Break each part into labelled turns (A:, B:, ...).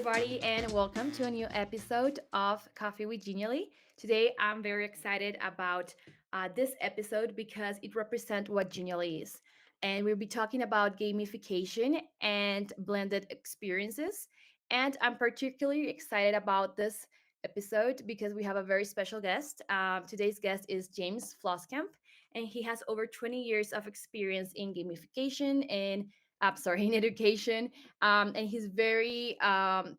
A: everybody, and welcome to a new episode of Coffee with Genially. Today, I'm very excited about this episode because it represents what Genially is. And we'll be talking about gamification and blended experiences. And I'm particularly excited about this episode because we have a very special guest. Today's guest is James Flaskamp, and he has over 20 years of experience in gamification and in education, and he's very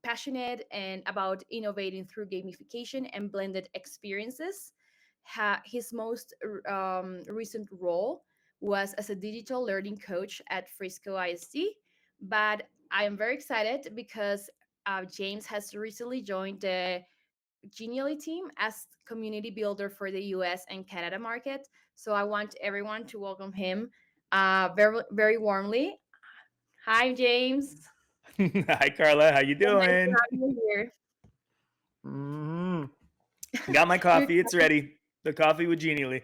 A: passionate and about innovating through gamification and blended experiences. His most recent role was as a digital learning coach at Frisco ISD, but I am very excited because James has recently joined the Genially team as community builder for the US and Canada market. So I want everyone to welcome him very, very warmly. Hi, James.
B: Hi, Carla. How you
A: So nice to
B: doing?
A: have you here.
B: Mm, got my
A: You're-
B: coffee. It's ready. The coffee with Genially.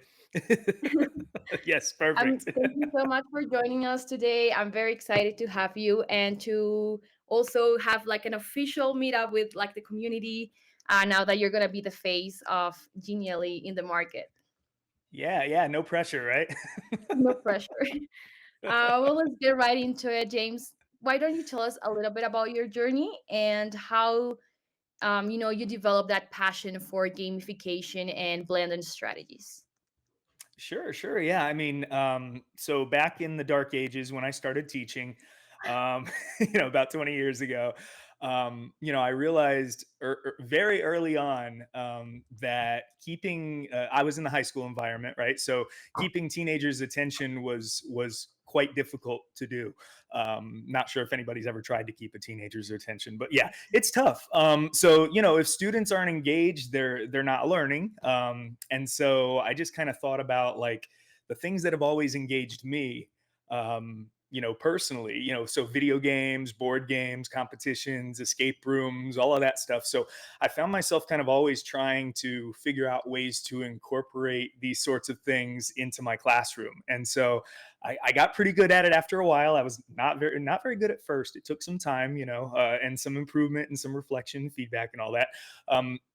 B: Yes, perfect.
A: Thank you so much for joining us today. I'm very excited to have you and to also have like an official meetup with like the community now that you're gonna be the face of Genially in the market.
B: Yeah. No pressure, right?
A: No pressure. Well, let's get right into it, James. Why don't you tell us a little bit about your journey and how you develop that passion for gamification and blended strategies?
B: Sure. Yeah. So back in the dark ages when I started teaching, um, about 20 years ago, I realized very early on that I was in the high school environment, right? So keeping teenagers' attention was quite difficult to do. Not sure if anybody's ever tried to keep a teenager's attention, but yeah, it's tough. So if students aren't engaged, they're not learning. And so I just kind of thought about like the things that have always engaged me. Personally, so video games, board games, competitions, escape rooms, all of that stuff. So I found myself kind of always trying to figure out ways to incorporate these sorts of things into my classroom. And so I got pretty good at it after a while. I was not very good at first. It took some time, and some improvement and some reflection, feedback, and all that.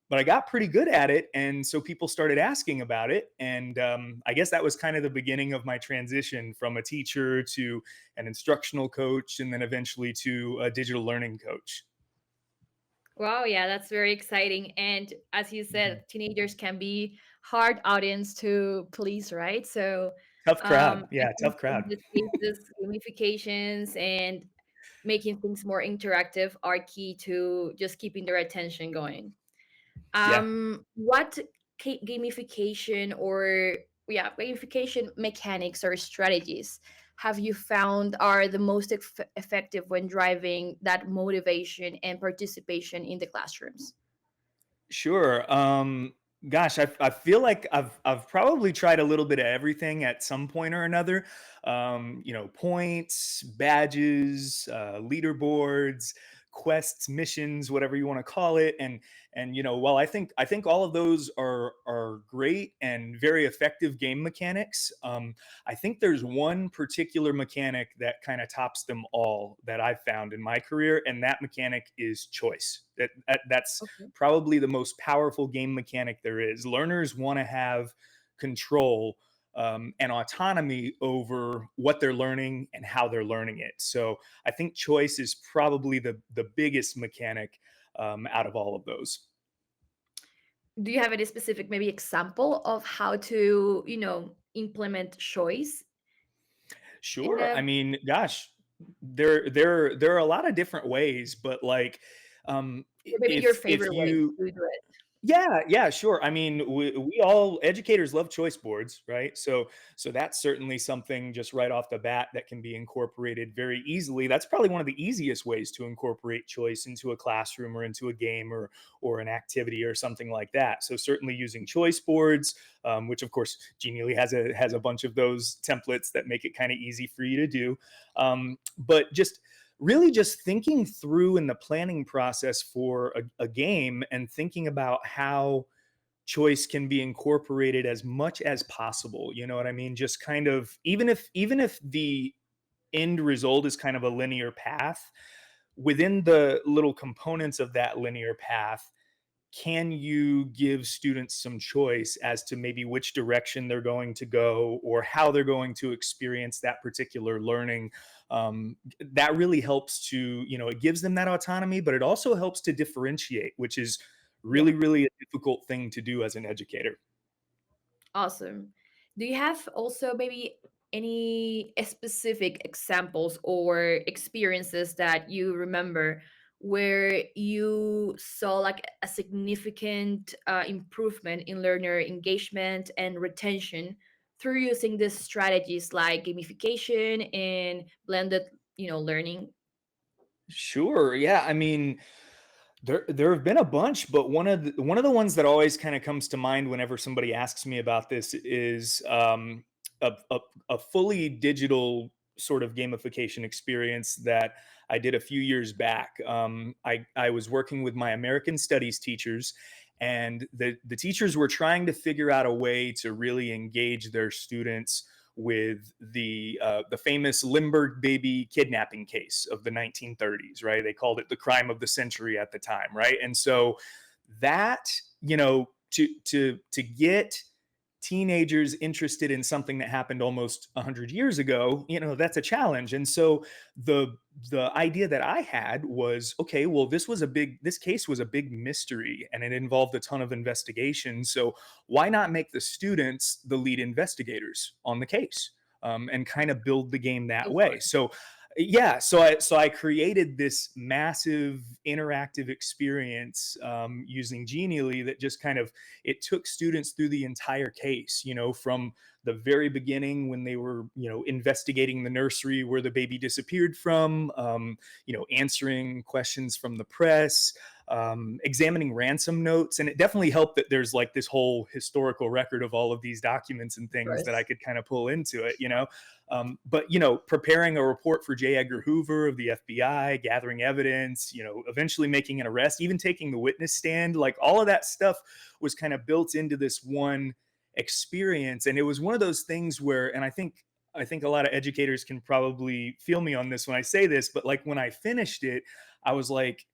B: But I got pretty good at it, and so people started asking about it. And I guess that was kind of the beginning of my transition from a teacher to an instructional coach, and then eventually to a digital learning coach.
A: Wow, yeah, that's very exciting. And as you
B: Mhm.
A: said, teenagers can be hard audience to please, right? So
B: Tough crowd.
A: I
B: Yeah,
A: think
B: tough
A: in
B: crowd.
A: this case, this gamifications and making things more interactive are key to just keeping their attention going.
B: Yeah.
A: What gamification or gamification mechanics or strategies have you found are the most effective when driving that motivation and participation in the classrooms?
B: Sure. Gosh, I feel like I've probably tried a little bit of everything at some point or another. Points, badges, leaderboards, quests, missions, whatever you want to call it. And while I think all of those are great and very effective game mechanics, I think there's one particular mechanic that kind of tops them all that I've found in my career, and that mechanic is choice. That's
A: Okay.
B: probably the most powerful game mechanic there is. Learners want to have control and autonomy over what they're learning and how they're learning it. So I think choice is probably the biggest mechanic out of all of those.
A: Do you have any specific maybe example of how to, implement choice in
B: Sure. I
A: the
B: mean, gosh, there are a lot of different ways, but like
A: or maybe your
B: if
A: favorite way
B: you
A: to do it?
B: yeah, sure. I mean, we all educators love choice boards, right? So that's certainly something just right off the bat that can be incorporated very easily. That's probably one of the easiest ways to incorporate choice into a classroom or into a game or an activity or something like that. So certainly using choice boards, which of course Genially has a bunch of those templates that make it kind of easy for you to do. But just really just thinking through in the planning process for a game and thinking about how choice can be incorporated as much as possible. You know what I mean? Just kind of even if the end result is kind of a linear path, within the little components of that linear path, can you give students some choice as to maybe which direction they're going to go or how they're going to experience that particular learning? That really helps to, it gives them that autonomy, but it also helps to differentiate, which is
A: Yeah.
B: really a difficult thing to do as an educator.
A: Awesome. Do you have also maybe any specific examples or experiences that you remember where you saw like a significant improvement in learner engagement and retention through using these strategies like gamification and blended, learning?
B: Sure. Yeah. I mean, there have been a bunch, but one of the ones that always kind of comes to mind whenever somebody asks me about this is a fully digital sort of gamification experience that I did a few years back. I was working with my American Studies teachers, and the teachers were trying to figure out a way to really engage their students with the famous Limburg baby kidnapping case of the 1930s, right? They called it the crime of the century at the time, right? And so that, to get teenagers interested in something that happened almost 100 years ago, that's a challenge. And so the the idea that I had was, okay, well, this case was a big mystery and it involved a ton of investigation. So why not make the students the lead investigators on the case, and kind of build the game that
A: Go for
B: way?
A: it.
B: So yeah, so I created this massive interactive experience, using Genially, that just kind of, it took students through the entire case, from the very beginning when they were, investigating the nursery where the baby disappeared from, answering questions from the press, examining ransom notes. And it definitely helped that there's like this whole historical record of all of these documents and
A: Of
B: things that I
A: course.
B: could kind of pull into it. But preparing a report for J. Edgar Hoover of the FBI, gathering evidence, eventually making an arrest, even taking the witness stand, like all of that stuff was kind of built into this one experience. And it was one of those things where, and I think a lot of educators can probably feel me on this when I say this, but like when I finished it, I was like,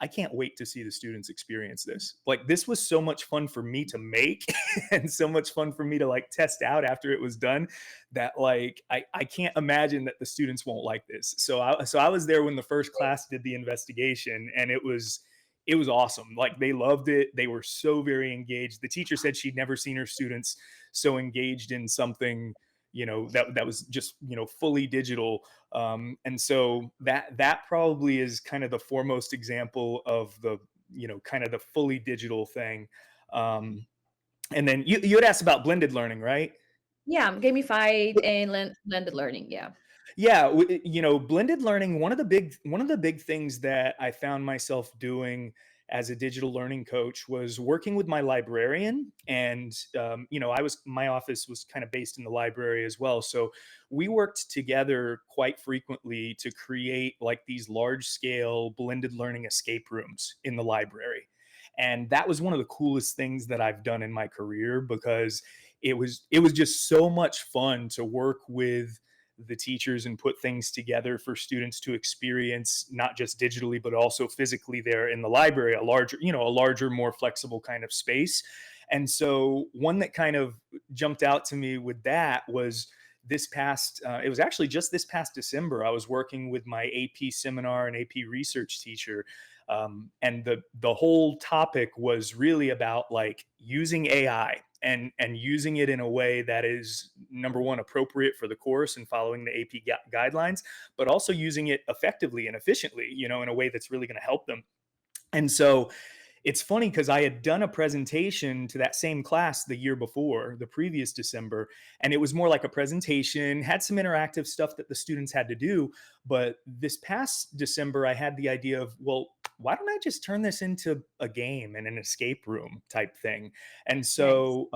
B: I can't wait to see the students experience this. Like, this was so much fun for me to make and so much fun for me to like test out after it was done, that like I can't imagine that the students won't like this. So I was there when the first class did the investigation, and it was awesome. Like, they loved it. They were so very engaged. The teacher said she'd never seen her students so engaged in something, that was just, fully digital. And so that probably is kind of the foremost example of the, kind of the fully digital thing. Um, and then you had asked about blended learning, right?
A: Yeah, gamified and blended learning. Yeah.
B: Yeah, blended learning. One of the big things that I found myself doing as a digital learning coach was working with my librarian, and my office was kind of based in the library as well. So we worked together quite frequently to create like these large scale blended learning escape rooms in the library. And that was one of the coolest things that I've done in my career, because it was just so much fun to work with the teachers and put things together for students to experience, not just digitally but also physically there in the library, a larger, more flexible kind of space. And so one that kind of jumped out to me with that was it was actually just this past December. I was working with my AP seminar and AP research teacher, and the whole topic was really about like using AI and using it in a way that is, number one, appropriate for the course and following the AP guidelines, but also using it effectively and efficiently, in a way that's really going to help them. And so it's funny because I had done a presentation to that same class the year before, the previous December, and it was more like a presentation, had some interactive stuff that the students had to do. But this past December, I had the idea of, well, why don't I just turn this into a game and an escape room type thing? And
A: Nice.
B: so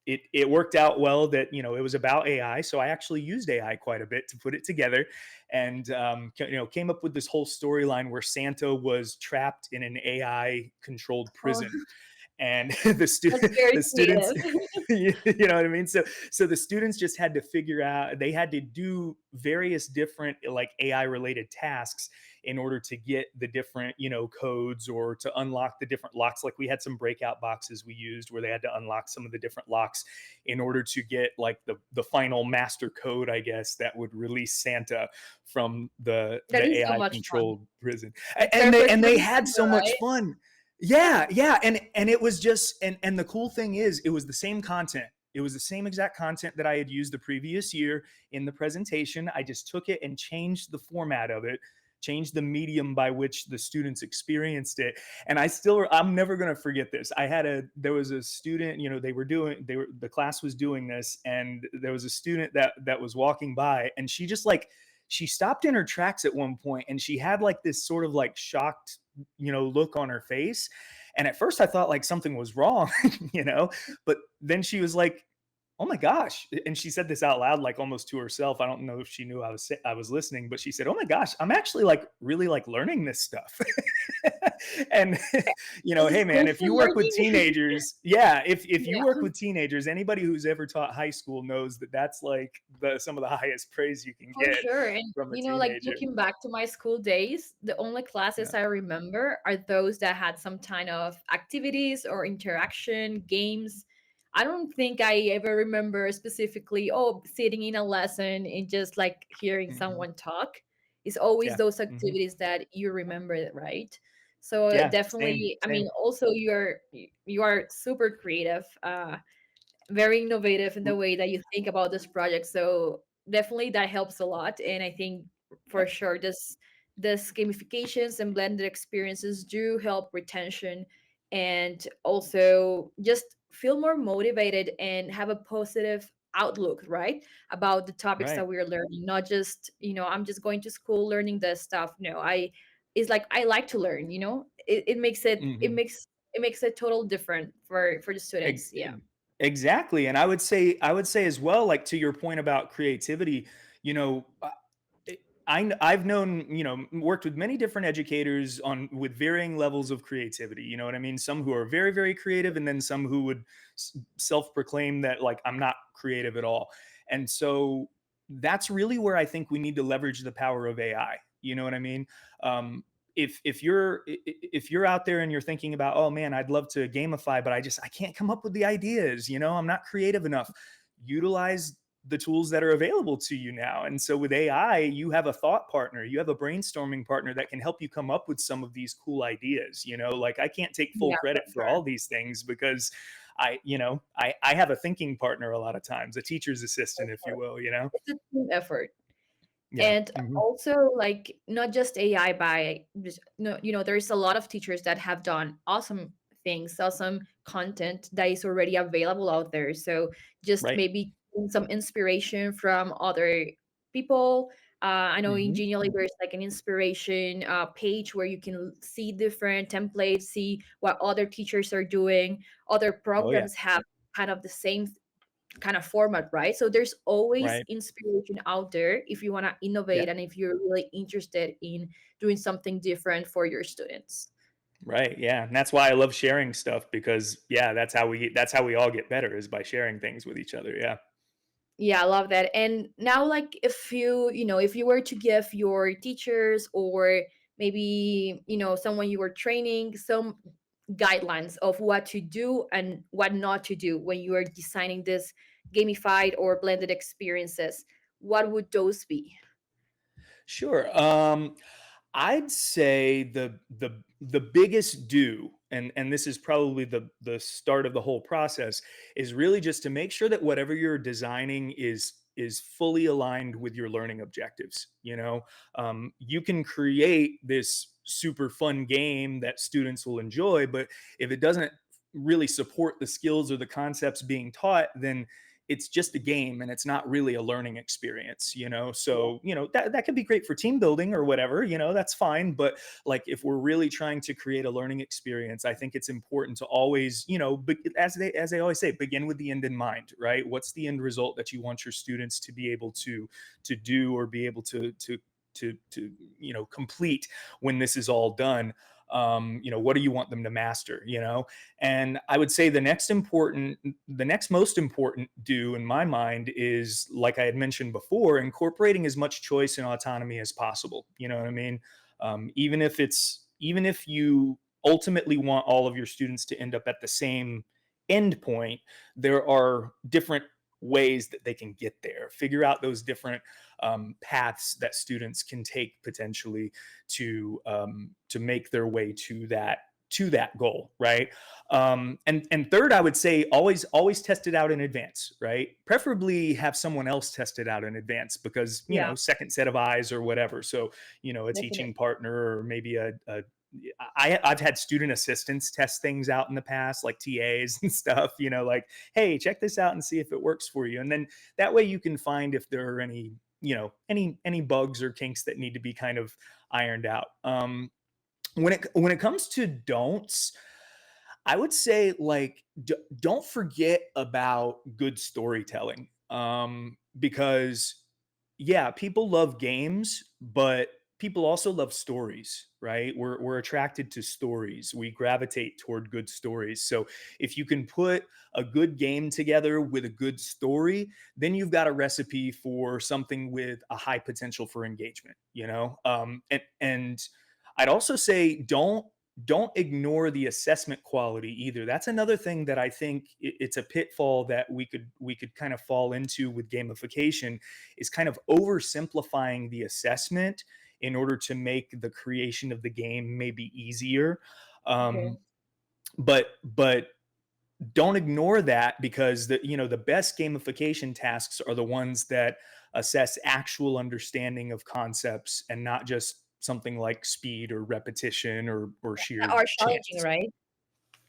B: it worked out well that it was about AI, so I actually used AI quite a bit to put it together, and came up with this whole storyline where Santa was trapped in an AI controlled
A: Oh,
B: prison. and
A: That's very
B: the students,
A: creative.
B: you know what I mean? So the students just had to figure out, they had to do various different like AI related tasks in order to get the different, codes, or to unlock the different locks. Like we had some breakout boxes we used where they had to unlock some of the different locks in order to get like the final master code, I guess, that would release Santa from
A: That
B: the
A: is so
B: AI
A: much fun.
B: controlled prison.
A: Like
B: And they had
A: perfectionism,
B: so much
A: right?
B: fun.
A: Yeah.
B: Yeah, yeah, and it was just, and the cool thing is it was the same content. It was the same exact content that I had used the previous year in the presentation. I just took it and changed the format of it, changed the medium by which the students experienced it. And I'm never going to forget this. There was a student, the class was doing this, and there was a student that was walking by, and she stopped in her tracks at one point, and she had like this sort of like shocked, look on her face. And at first I thought like something was wrong, you know, but then she was like, "Oh my gosh." And she said this out loud, like almost to herself. I don't know if she knew I was listening, but she said, "Oh my gosh, I'm actually like really like learning this stuff." And
A: This is
B: hey man,
A: cool
B: if
A: for
B: you work with
A: learning.
B: teenagers, yeah, if you work
A: Yeah,
B: with teenagers, anybody who's ever taught high school knows that that's like some of the highest praise you can
A: for
B: get
A: sure. And
B: from a
A: like
B: teenager.
A: looking back to my school days, the only
B: Yeah.
A: classes I remember are those that had some kind of activities or interaction, games. I don't think I ever remember specifically, oh, sitting in a lesson and just like hearing
B: Hmm.
A: someone talk. It's always
B: Yeah.
A: those
B: Hmm.
A: activities that you remember, right? So
B: Yeah. Same.
A: definitely, I mean,
B: Same.
A: also you are super creative. Very innovative in the way that you think about this project. So definitely that helps a lot. And I think for sure this gamifications and blended experiences do help retention and also just feel more motivated and have a positive outlook, right? About the topics
B: Right.
A: that we're learning. Not just, I'm just going to school learning this stuff. No, it's like I like to learn, it makes
B: Hmm.
A: it makes it total different for the
B: Ex-
A: students. Yeah.
B: exactly. And I would say as well, like to your point about creativity, you know, I've known, worked with many different educators on with varying levels of creativity. You know what I mean? Some who are very, very creative, and then some who would self-proclaim that like I'm not creative at all. And so that's really where I think we need to leverage the power of AI. You know what I mean? Um, if you're out there and you're thinking about, oh man, I'd love to gamify, but I can't come up with the ideas. I'm not creative enough. Utilize the tools that are available to you now. And so with AI, you have a thought partner, you have a brainstorming partner that can help you come up with some of these cool ideas. Like I can't take full
A: Yeah, for
B: credit for
A: sure.
B: all these things because I have a thinking partner a lot of times, a teacher's
A: For
B: assistant, if you
A: sure.
B: will.
A: It's a team effort.
B: Yeah.
A: And
B: Hmm.
A: also like not just AI by just no, there's a lot of teachers that have done awesome things, awesome content that is already available out there. So just
B: Right.
A: maybe getting some inspiration from other people. I know in
B: Hmm.
A: Genially there's like an inspiration page where you can see different templates, see what other teachers are doing. Other
B: Oh yeah.
A: programs have kind of the same kind of format, right? So there's always
B: Right.
A: inspiration out there if you want to
B: Yeah.
A: innovate and if you're really interested in doing something different for your students.
B: Right. Yeah. And that's why I love sharing stuff, because yeah, that's how we all get better, is by sharing things with each other. Yeah.
A: Yeah, I love that. And now, like, if you were to give your teachers or maybe, someone you were training some guidelines of what to do and what not to do when you are designing this gamified or blended experiences, what would those be?
B: Sure. I'd say the biggest do, and this is probably the start of the whole process, is really just to make sure that whatever you're designing is fully aligned with your learning objectives. You can create this super fun game that students will enjoy, but if it doesn't really support the skills or the concepts being taught, then it's just a game and it's not really a learning experience. So that could be great for team building or whatever. That's fine, but like if we're really trying to create a learning experience, I think it's important to always, as they always say, begin with the end in mind, right? What's the end result that you want your students to be able to do, or be able to complete when this is all done. What do you want them to master, and I would say the next most important do in my mind is, like I had mentioned before, incorporating as much choice and autonomy as possible. You know what I mean? Even if you ultimately want all of your students to end up at the same end point, there are different ways that they can get there. Figure out those different paths that students can take potentially to make their way to that goal, right? And third, I would say always test it out in advance, right? Preferably have someone else test it out in advance, because
A: Yeah,
B: second set of eyes or whatever. So a
A: definitely.
B: teaching partner, or maybe I've had student assistants test things out in the past, like TAs and stuff, like, hey, check this out and see if it works for you. And then that way you can find if there are any bugs or kinks that need to be kind of ironed out. When it comes to don'ts, I would say, like, don't forget about good storytelling, because yeah, people love games, but people also love stories, right? We're attracted to stories. We gravitate toward good stories. So if you can put a good game together with a good story, then you've got a recipe for something with a high potential for engagement. And I'd also say don't ignore the assessment quality either. That's another thing that I think it's a pitfall that we could kind of fall into with gamification, is kind of oversimplifying the assessment in order to make the creation of the game maybe easier.
A: Okay.
B: Um, but don't ignore that, because the best gamification tasks are the ones that assess actual understanding of concepts, and not just something like speed or repetition or
A: That
B: sheer
A: are challenging,
B: chance.
A: right?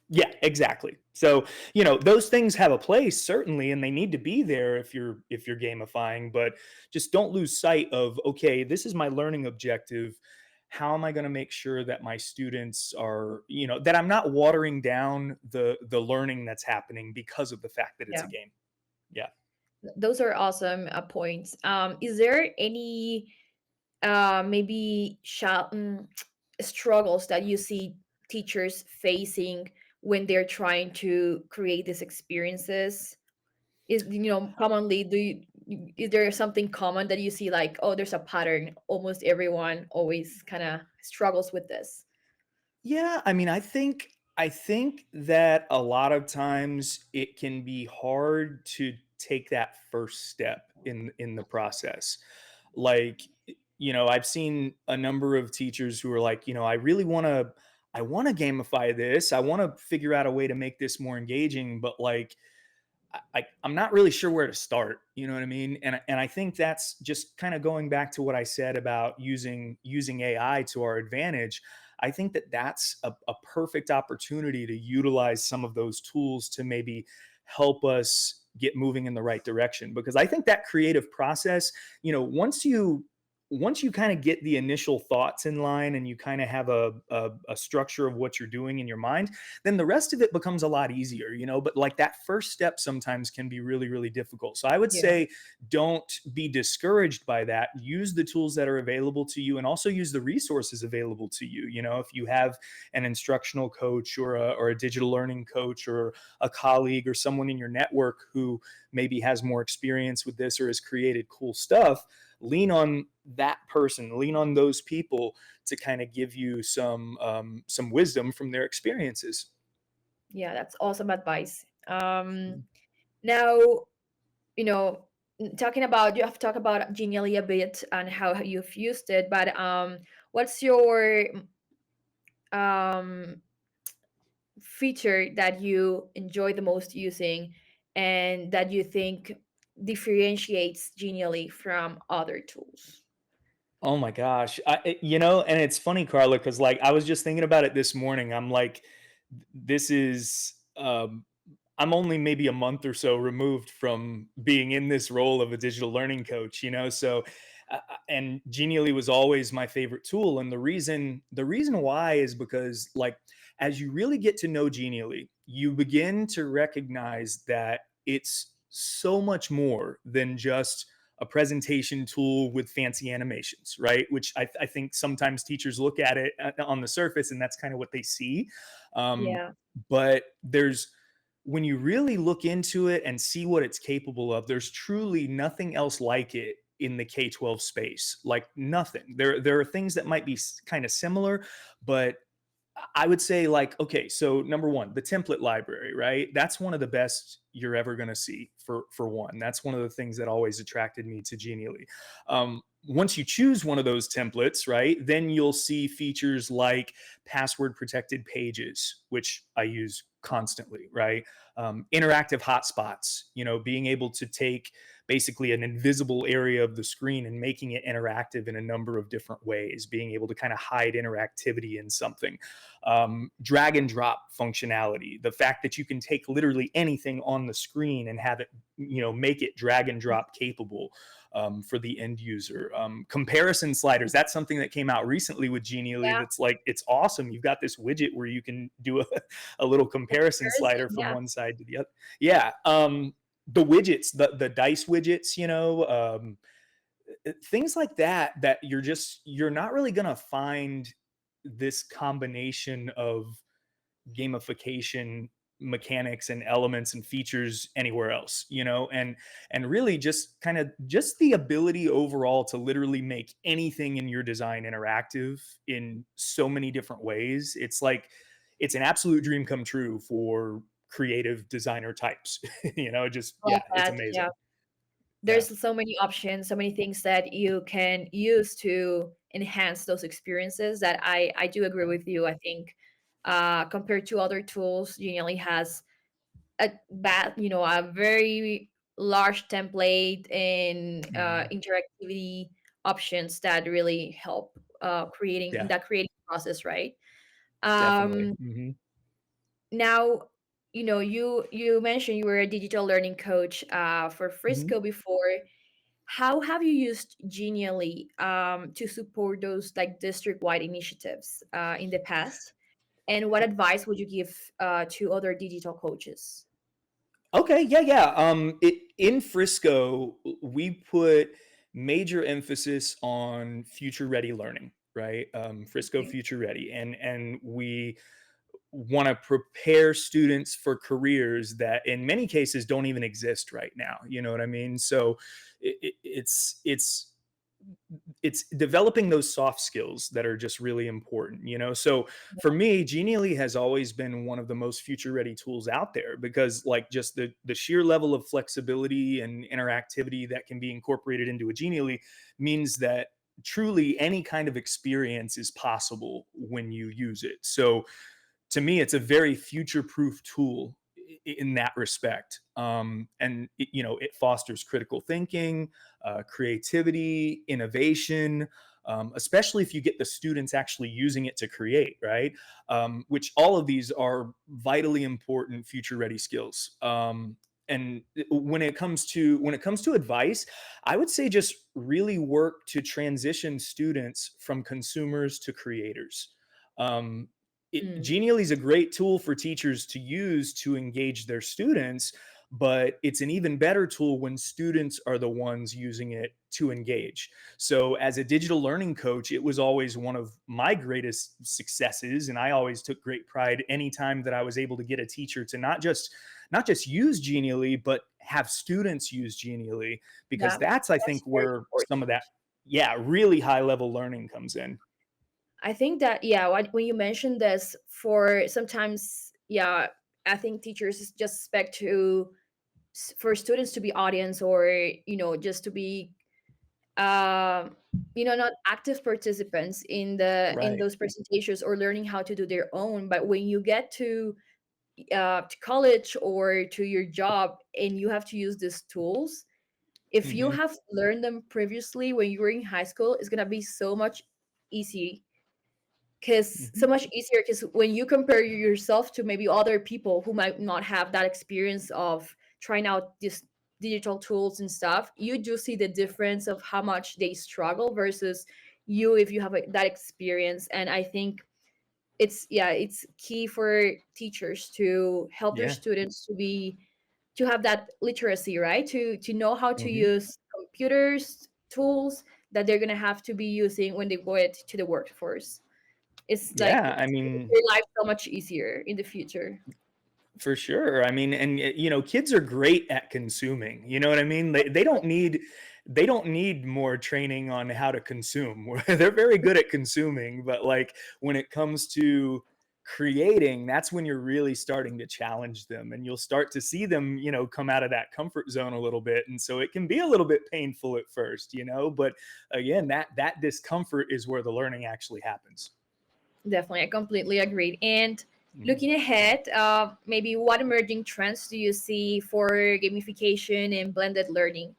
B: Yeah, exactly. So, those things have a place, certainly, and they need to be there if you're gamifying, but just don't lose sight of, okay, this is my learning objective. How am I going to make sure that my students are, that I'm not watering down the learning that's happening because of the fact that it's a
A: Yeah.
B: game. Yeah.
A: Those are awesome points. Is there any maybe struggles that you see teachers facing when they're trying to create these experiences? Is commonly is there something common that you see, like, oh, there's a pattern, almost everyone always kind of struggles with this?
B: Yeah, I mean, I think that a lot of times it can be hard to take that first step in the process. Like, I've seen a number of teachers who are like, I want to gamify this. I want to figure out a way to make this more engaging, but like I'm not really sure where to start. You know what I mean? And I think that's just kind of going back to what I said about using AI to our advantage. I think that that's a perfect opportunity to utilize some of those tools to maybe help us get moving in the right direction. Because I think that creative process, once you kind of get the initial thoughts in line, and you kind of have a structure of what you're doing in your mind, then the rest of it becomes a lot easier, but like that first step sometimes can be really, really difficult. So I would
A: Yeah.
B: say, don't be discouraged by that. Use the tools that are available to you, and also use the resources available to you. If you have an instructional coach, or a digital learning coach, or a colleague, or someone in your network who maybe has more experience with this or has created cool stuff, lean on that person, lean on those people to kind of give you some wisdom from their experiences.
A: Yeah, that's awesome advice. Now, you know talking about, you have talked about Genially a bit and how you've used it, but what's your um feature that you enjoy the most using, and that you think differentiates Genially from other tools?
B: Oh my gosh. And it's funny, Carla, because like I was just thinking about it this morning. I'm like, this is I'm only maybe a month or so removed from being in this role of a digital learning coach, so and Genially was always my favorite tool. And the reason why is because, like, as you really get to know Genially, you begin to recognize that it's so much more than just a presentation tool with fancy animations, right? Which I think sometimes teachers look at it on the surface and that's kind of what they see. Um,
A: Yeah.
B: but there's when you really look into it and see what it's capable of, there's truly nothing else like it in the K-12 space. Like nothing. There are things that might be kind of similar, but I would say like, okay, so number one, the template library, right? That's one of the best you're ever going to see for one. That's one of the things that always attracted me to Genially. Once you choose one of those templates, right, then you'll see features like password protected pages, which I use constantly, right? Interactive hotspots, being able to take basically an invisible area of the screen and making it interactive in a number of different ways, being able to kind of hide interactivity in something. Drag and drop functionality, the fact that you can take literally anything on the screen and have it, make it drag and drop capable. For the end user. Comparison sliders, that's something that came out recently with Genially
A: Yeah.
B: that's like, it's awesome. You've got this widget where you can do a little comparison
A: Comparison.
B: slider from
A: Yeah.
B: one side to the other. Yeah. The widgets, the dice widgets, things like that you're not really going to find this combination of gamification mechanics and elements and features anywhere else, and really just the ability overall to literally make anything in your design interactive in so many different ways. It's like it's an absolute dream come true for creative designer types. Just
A: Like
B: yeah, it's
A: that. Yeah.
B: amazing. Yeah.
A: There's so many options, so many things that you can use to enhance those experiences that I do agree with you. I think compared to other tools, Genially has a very large template and
B: Mhm.
A: interactivity options that really help creating in
B: Yeah,
A: that creating process, right?
B: definitely.
A: Um, Now, you mentioned you were a digital learning coach for
B: Mhm.
A: Frisco before. How have you used Genially to support those like district-wide initiatives in the past? And what advice would you give to other digital coaches?
B: Okay, yeah, yeah. In Frisco, we put major emphasis on future ready learning, right? Frisco
A: Okay.
B: Future Ready, and we want to prepare students for careers that, in many cases, don't even exist right now. You know what I mean? So, it's developing those soft skills that are just really important. So for me, Genially has always been one of the most future ready tools out there, because like just the sheer level of flexibility and interactivity that can be incorporated into a Genially means that truly any kind of experience is possible when you use it. So to me, it's a very future-proof tool in that respect. And it fosters critical thinking, creativity, innovation, especially if you get the students actually using it to create, right? Which all of these are vitally important future-ready skills. And when it comes to advice, I would say just really work to transition students from consumers to creators. Um,
A: Mm,
B: Genially is a great tool for teachers to use to engage their students, but it's an even better tool when students are the ones using it to engage. So, as a digital learning coach, it was always one of my greatest successes, and I always took great pride anytime that I was able to get a teacher to not just use Genially, but have students use Genially, because
A: yeah,
B: that's, I
A: that's
B: think,
A: very
B: where some
A: important.
B: of that, yeah, really high level learning comes in.
A: I think that yeah, when you mentioned this, for sometimes yeah, I think teachers just expect for students to be audience or just to be um not active participants in
B: Right.
A: those presentations or learning how to do their own. But when you get to college or to your job and you have to use these tools, if you
B: Hmm.
A: have learned them previously when you were in high school, it's gonna be easy so
B: Hmm.
A: much easier because when you compare yourself to maybe other people who might not have that experience of trying out these digital tools and stuff, you do see the difference of how much they struggle versus you if you have that experience. And I think it's key for teachers to help their
B: Yeah.
A: students to have that literacy, right, to know how to
B: Hmm.
A: use computers tools that they're gonna have to be using when they go it to the workforce. It's like
B: Yeah, I
A: it's gonna make
B: mean,
A: their life so much easier in the future.
B: for sure. I mean, and kids are great at consuming. You know what I mean? They don't need more training on how to consume. They're very good at consuming, but like when it comes to creating, that's when you're really starting to challenge them, and you'll start to see them, come out of that comfort zone a little bit. And so it can be a little bit painful at first, but again, that discomfort is where the learning actually happens.
A: Definitely, I completely agreed. And
B: Mhm.
A: looking ahead, maybe what emerging trends do you see for gamification and blended learning?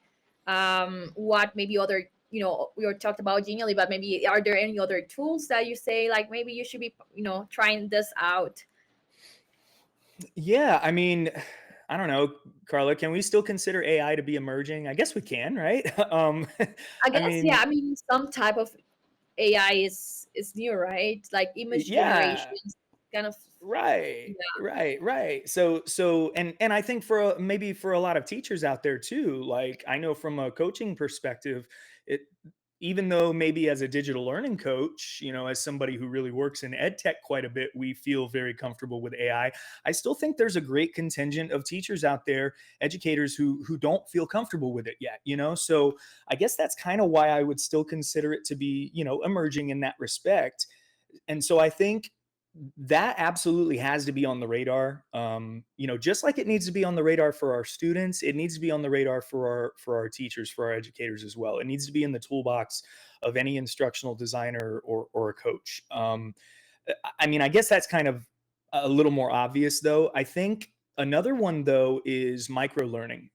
A: What maybe other, we already talked about Genially, but maybe are there any other tools that you say like maybe you should be, trying this out?
B: Yeah, I mean, I don't know, Carla, can we still consider AI to be emerging? I guess we can, right?
A: I
B: I
A: guess, yeah.
B: mean,
A: I mean, some type of AI is new, right? Like image
B: yeah,
A: generations, kind of.
B: right,
A: Yeah,
B: right. So and I think for maybe for a lot of teachers out there too, like I know from a coaching perspective, it even though maybe as a digital learning coach, as somebody who really works in ed tech quite a bit, we feel very comfortable with AI. I still think there's a great contingent of teachers out there, educators who don't feel comfortable with it yet. So I guess that's kind of why I would still consider it to be, emerging in that respect. And so I think that absolutely has to be on the radar. Just like it needs to be on the radar for our students, it needs to be on the radar for our teachers, for our educators as well. It needs to be in the toolbox of any instructional designer or a coach. I mean, I guess that's kind of a little more obvious, though. I think another one though is micro learning.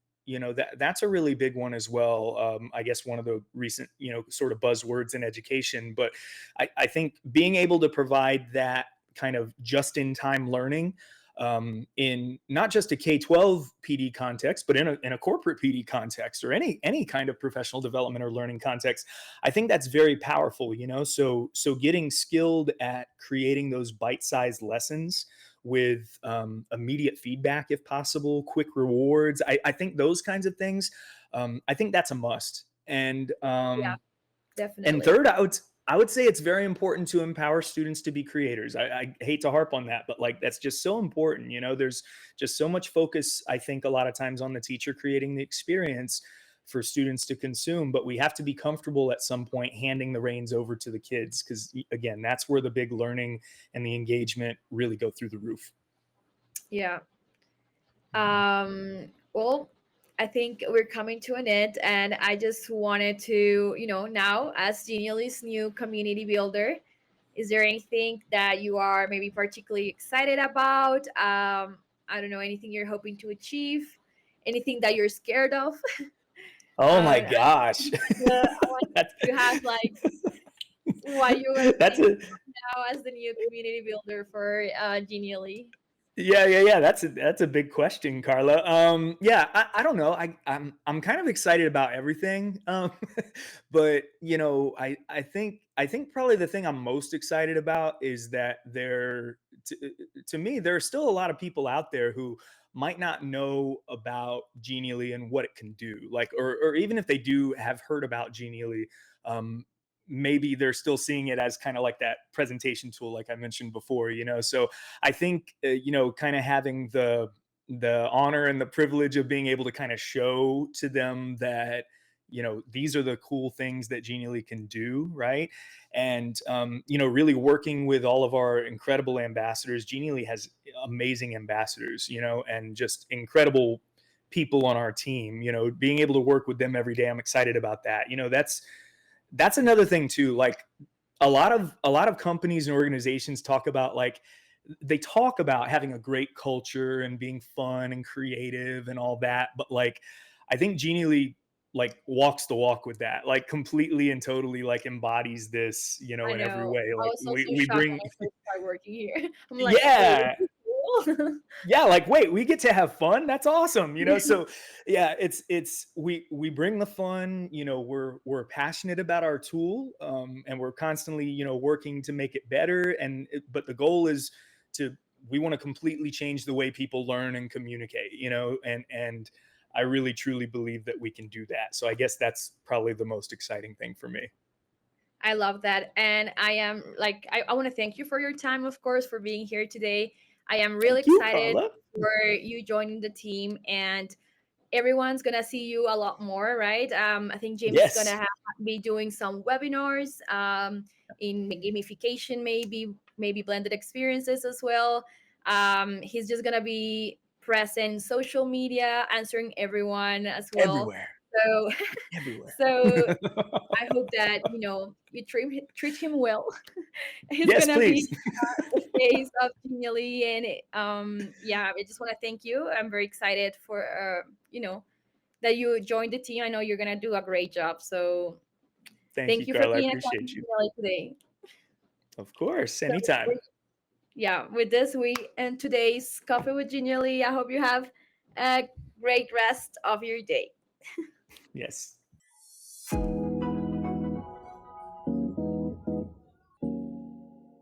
B: That's a really big one as well. I guess one of the recent, sort of buzzwords in education. But I think being able to provide that kind of just in time learning, in not just a K-12 PD context, but in a corporate PD context or any kind of professional development or learning context, I think that's very powerful. So getting skilled at creating those bite-sized lessons with immediate feedback if possible, quick rewards. I think those kinds of things. I think that's a must.
A: yeah,
B: And
A: definitely.
B: third, I would say it's very important to empower students to be creators. I hate to harp on that, but like that's just so important. There's just so much focus, I think, a lot of times on the teacher creating the experience for students to consume, but we have to be comfortable at some point handing the reins over to the kids because, again, that's where the big learning and the engagement really go through the roof.
A: Yeah.
B: Mhm.
A: Well, I think we're coming to an end, and I just wanted to, now as Genially's new community builder, is there anything that you are maybe particularly excited about? I don't know, anything you're hoping to achieve, anything that you're scared of?
B: Oh my
A: I
B: gosh.
A: want
B: that's,
A: to have like what you are
B: that's
A: thinking
B: a
A: now as the new community builder for Genially.
B: Yeah. That's a big question, Carla. Yeah, I don't know. I'm kind of excited about everything. But I think probably the thing I'm most excited about is that to me, there are still a lot of people out there who might not know about Genially and what it can do. Like, or even if they do have heard about Genially, um, maybe they're still seeing it as kind of like that presentation tool, like I mentioned before. So I think kind of having the honor and the privilege of being able to kind of show to them that these are the cool things that Genially can do, right? And really working with all of our incredible ambassadors. Genially has amazing ambassadors, and just incredible people on our team. Being able to work with them every day, I'm excited about that. That's another thing too. Like a lot of companies and organizations talk about like they talk about having a great culture and being fun and creative and all that, but like I think Genially like walks the walk with that, like completely and totally like embodies this,
A: I
B: in every
A: know.
B: way.
A: I
B: Like
A: was
B: we
A: also
B: we
A: shocked when
B: bring
A: I first started working here. I'm like, wait,
B: yeah,
A: is this cool?
B: yeah, like wait, we get to have fun, that's awesome. So yeah, it's we bring the fun. We're passionate about our tool, and we're constantly working to make it better, but the goal is to we want to completely change the way people learn and communicate. And I really truly believe that we can do that. So I guess that's probably the most exciting thing for me.
A: I love that. And I am like, I want to thank you for your time, of course, for being here today. I am really
B: Thank you,
A: excited
B: Carla.
A: for you joining the team, and everyone's gonna see you a lot more, right? I think James is gonna
B: Yes,
A: be doing some webinars in gamification, maybe blended experiences as well. He's just gonna be present in social media, answering everyone as well.
B: everywhere,
A: So,
B: everywhere.
A: so I hope that you treat him well. He's
B: Yes,
A: gonna be
B: please.
A: the face of Genially, and yeah, I just want to thank you. I'm very excited for that you joined the team. I know you're gonna do a great job. So
B: Thank
A: thank
B: you,
A: you for
B: Carla. I
A: being a Coffee
B: appreciate you.
A: Genially today.
B: Of course,
A: So
B: anytime.
A: yeah, with this we end today's Coffee with Genially. I hope you have a great rest of your day.
B: Yes.